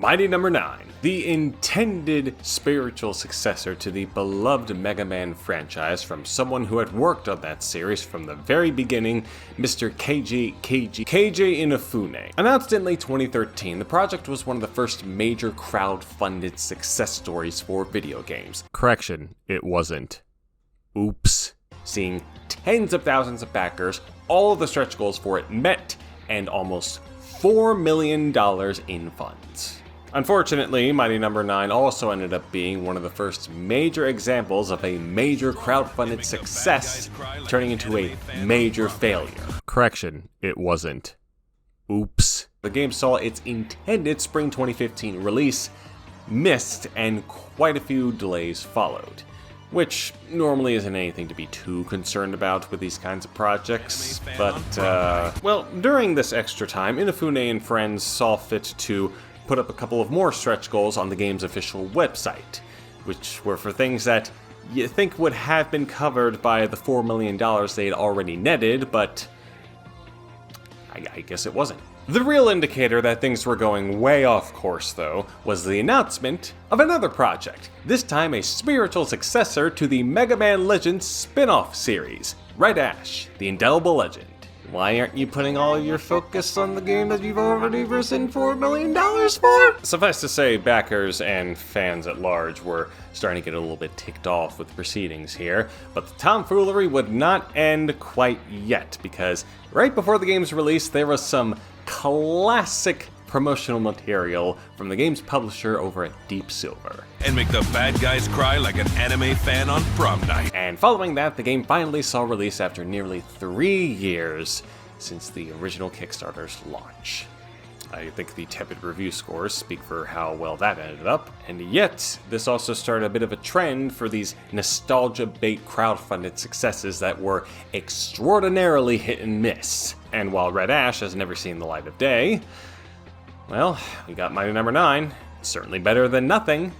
Mighty Number 9, the intended spiritual successor to the beloved Mega Man franchise from someone who had worked on that series from the very beginning, Mr. KJ Inafune. Announced in late 2013, the project was one of the first major crowd-funded success stories for video games. Correction, it wasn't. Oops. Seeing tens of thousands of backers, all of the stretch goals for it met, and almost $4 million in funds. Unfortunately, Mighty Number 9 also ended up being one of the first major examples of a major crowdfunded success turning into a major failure. Correction, it wasn't. Oops. The game saw its intended spring 2015 release missed, and quite a few delays followed, which normally isn't anything to be too concerned about with these kinds of projects, but, well, during this extra time, Inafune and friends saw fit to put up a couple of more stretch goals on the game's official website, which were for things that you think would have been covered by the $4 million they'd already netted, but I guess it wasn't. The real indicator that things were going way off course, though, was the announcement of another project, this time a spiritual successor to the Mega Man Legends spin-off series, Red Ash, the Indelible Legend. Why aren't you putting all of your focus on the game that you've already risen $4 million for? Suffice to say, backers and fans at large were starting to get a little bit ticked off with the proceedings here, but the tomfoolery would not end quite yet, because right before the game's release, there was some classic promotional material from the game's publisher over at Deep Silver. And make the bad guys cry like an anime fan on prom night. And following that, the game finally saw release after nearly 3 years since the original Kickstarter's launch. I think the tepid review scores speak for how well that ended up, and yet this also started a bit of a trend for these nostalgia-bait crowdfunded successes that were extraordinarily hit and miss. And while Red Ash has never seen the light of day, well, we got Mighty Number 9, certainly better than nothing.